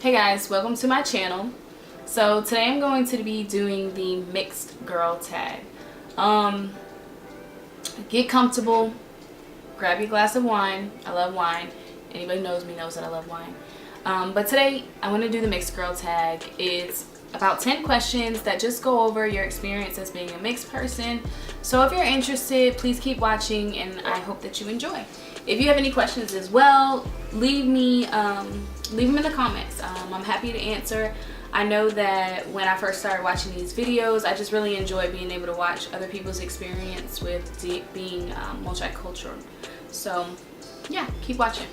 Hey guys, welcome to my channel. So today I'm going to be doing the mixed girl tag. Get comfortable, grab your glass of wine. I love wine. Anybody knows me knows that I love wine. But today I want to do the mixed girl tag. It's about 10 questions that just go over your experience as being a mixed person. So if you're interested, please keep watching and I hope that you enjoy. If you have any questions as well, leave them in the comments. I'm happy to answer. I know that when I first started watching these videos, I just really enjoy being able to watch other people's experience with being multicultural. So yeah, keep watching.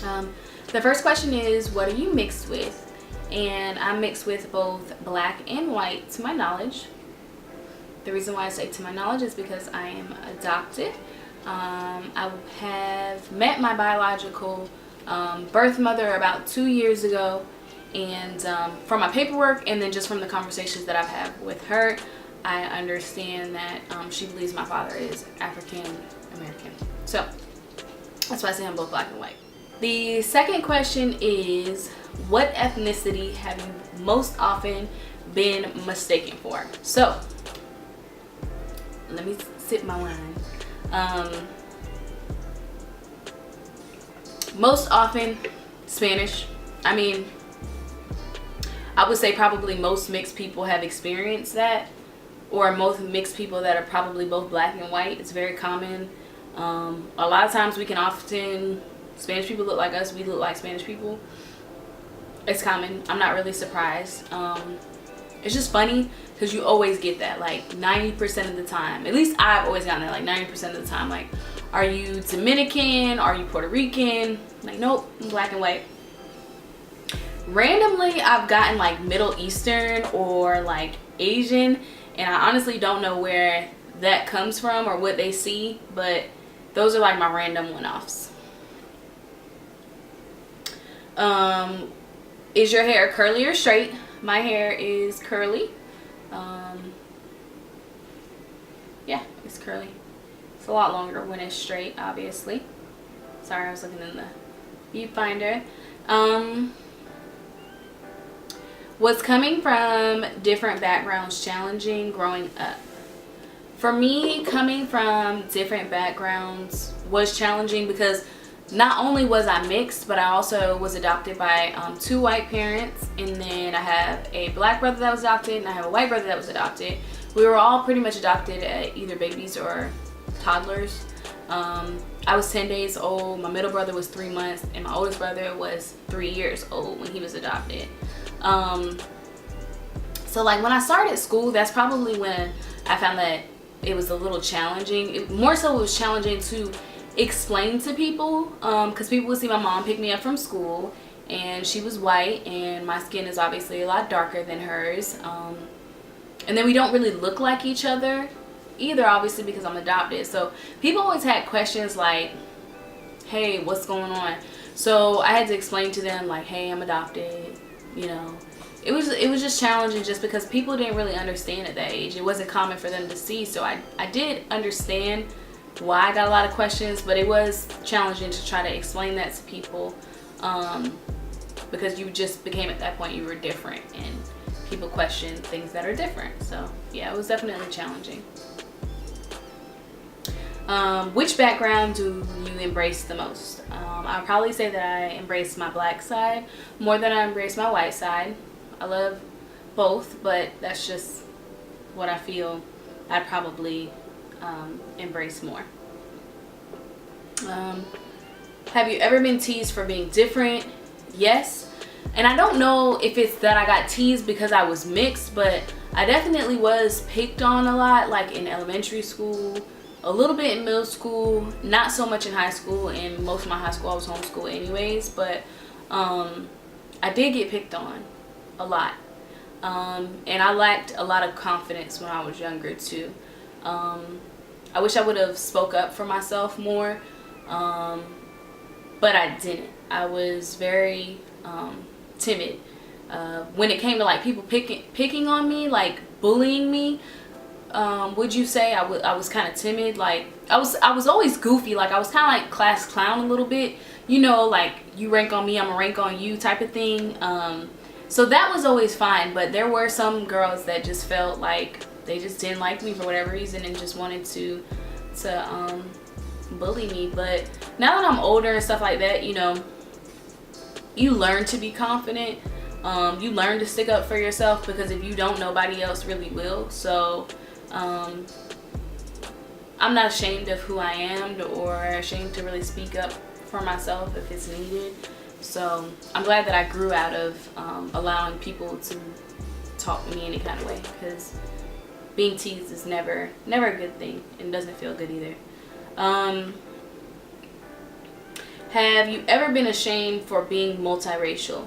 The first question is, what are you mixed with? And I'm mixed with both black and white to my knowledge. The reason why I say to my knowledge is because I am adopted. I have met my biological birth mother about 2 years ago, and from my paperwork and then just from the conversations that I've had with her, I understand that she believes my father is African American. So that's why I say I'm both black and white. The second question is, what ethnicity have you most often been mistaken for? So let me sip my wine. Most often Spanish. I mean, I would say probably most mixed people have experienced that, or most mixed people that are probably both black and white. It's very common. A lot of times Spanish people look like us, we look like Spanish people. It's common. I'm not really surprised. It's just funny because you always get that, like 90% of the time. At least I've always gotten that, like 90% of the time. Like, are you Dominican? Are you Puerto Rican? Like, nope, I'm black and white. Randomly, I've gotten like Middle Eastern or like Asian, and I honestly don't know where that comes from or what they see, but those are like my random one-offs. Is your hair curly or straight? My hair is curly. Yeah, it's curly. It's a lot longer when it's straight, obviously. Sorry, I was looking in the viewfinder. Was coming from different backgrounds challenging growing up? For me, coming from different backgrounds was challenging because not only was I mixed, but I also was adopted by 2 white parents, and then I have a black brother that was adopted and I have a white brother that was adopted. We were all pretty much adopted at either babies or toddlers. I was 10 days old, my middle brother was 3 months, and my oldest brother was 3 years old when he was adopted. So like when I started school, that's probably when I found that it was a little challenging. More so it was challenging to explain to people, because people would see my mom pick me up from school and she was white and my skin is obviously a lot darker than hers, and then we don't really look like each other either, obviously, because I'm adopted. So people always had questions like, hey, what's going on? So I had to explain to them like, hey, I'm adopted. You know, it was just challenging just because people didn't really understand at that age. It wasn't common for them to see. So I did understand why I got a lot of questions, but it was challenging to try to explain that to people, because you just became, at that point, you were different and people question things that are different. So yeah, it was definitely challenging. Which background do you embrace the most? I'll probably say that I embrace my black side more than I embrace my white side. I love both, but that's just what I feel I'd probably embrace more. Have you ever been teased for being different? Yes. And I don't know if it's that I got teased because I was mixed, but I definitely was picked on a lot, like in elementary school, a little bit in middle school, not so much in high school, and most of my high school I was homeschooled anyways, but I did get picked on a lot. And I lacked a lot of confidence when I was younger too. I wish I would have spoke up for myself more, but I didn't. I was very timid. When it came to like people picking on me, like bullying me, would you say I was kind of timid? Like I was always goofy. Like I was kind of like class clown a little bit, you know, like you rank on me, I'm gonna rank on you type of thing. So that was always fine, but there were some girls that just felt like they just didn't like me for whatever reason and just wanted to bully me. But now that I'm older and stuff like that, you know, you learn to be confident. You learn to stick up for yourself, because if you don't, nobody else really will. So I'm not ashamed of who I am, or ashamed to really speak up for myself if it's needed. So I'm glad that I grew out of allowing people to talk to me any kind of way, because being teased is never a good thing, and doesn't feel good either. Have you ever been ashamed for being multiracial?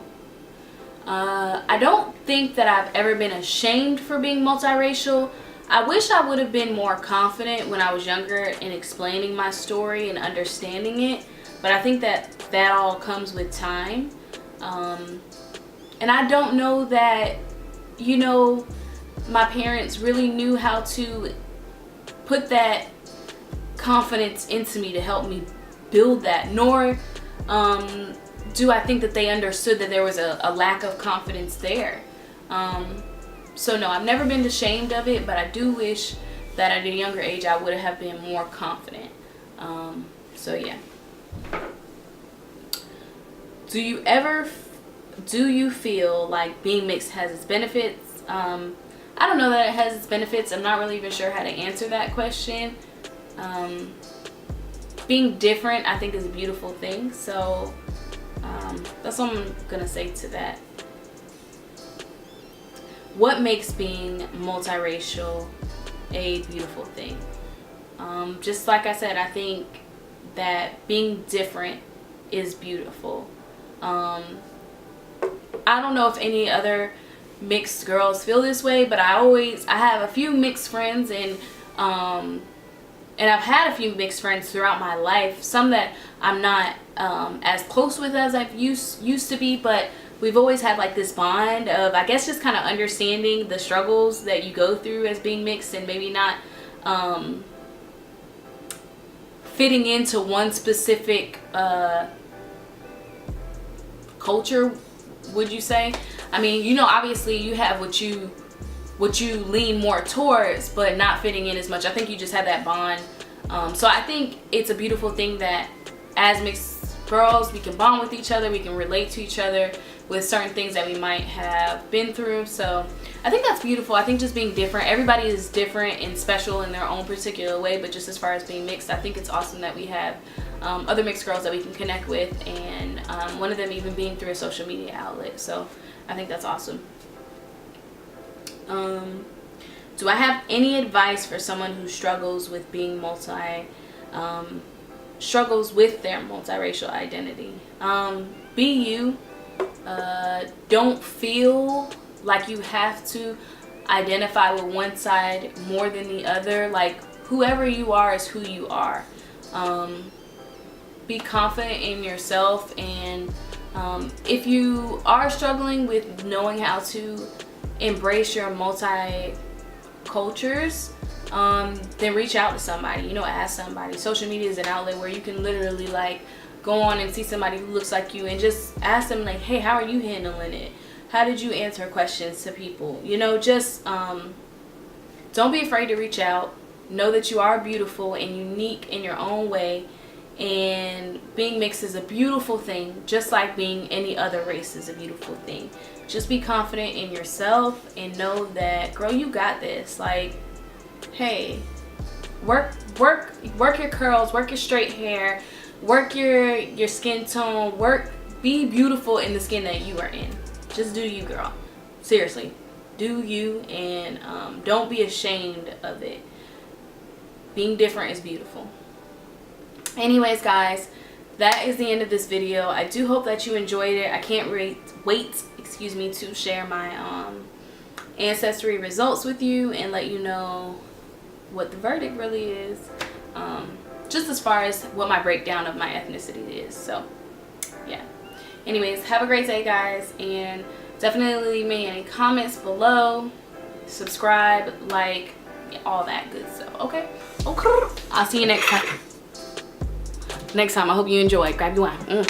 I don't think that I've ever been ashamed for being multiracial. I wish I would have been more confident when I was younger in explaining my story and understanding it, but I think that all comes with time. And I don't know that, you know, my parents really knew how to put that confidence into me to help me build that, nor do I think that they understood that there was a lack of confidence there. So no, I've never been ashamed of it, but I do wish that at a younger age I would have been more confident. So yeah. Do you feel like being mixed has its benefits? I don't know that it has its benefits. I'm not really even sure how to answer that question. Being different, I think, is a beautiful thing. So that's what I'm gonna say to that. What makes being multiracial a beautiful thing? Just like I said, I think that being different is beautiful. I don't know if any other mixed girls feel this way, but I have a few mixed friends, and I've had a few mixed friends throughout my life. Some that I'm not as close with as I've used to be, but we've always had like this bond of, I guess, just kind of understanding the struggles that you go through as being mixed, and maybe not fitting into one specific culture, would you say? I mean, you know, obviously you have what you lean more towards, but not fitting in as much. I think you just have that bond. So I think it's a beautiful thing that as mixed girls, we can bond with each other, we can relate to each other with certain things that we might have been through. So I think that's beautiful. I think just being different, everybody is different and special in their own particular way, but just as far as being mixed, I think it's awesome that we have other mixed girls that we can connect with, and one of them even being through a social media outlet. So I think that's awesome. Do I have any advice for someone who struggles with being struggles with their multiracial identity? Be you. Don't feel like you have to identify with one side more than the other. Like, whoever you are is who you are. Be confident in yourself, and if you are struggling with knowing how to embrace your multi-cultures, then reach out to somebody, you know, ask somebody. Social media is an outlet where you can literally like go on and see somebody who looks like you and just ask them like, hey, how are you handling it? How did you answer questions to people? You know, just don't be afraid to reach out. Know that you are beautiful and unique in your own way, and being mixed is a beautiful thing, just like being any other race is a beautiful thing. Just be confident in yourself and know that, girl, you got this. Like, hey, work your curls, work your straight hair, work your skin tone, be beautiful in the skin that you are in. Just do you, girl. Seriously, do you, and don't be ashamed of it. Being different is beautiful. Anyways, guys, that is the end of this video. I do hope that you enjoyed it. I can't wait to share my ancestry results with you and let you know what the verdict really is, just as far as what my breakdown of my ethnicity is. So yeah, anyways, have a great day, guys, and definitely leave me any comments below, subscribe, like, all that good stuff. Okay, I'll see you next time. I hope you enjoy. Grab your wine.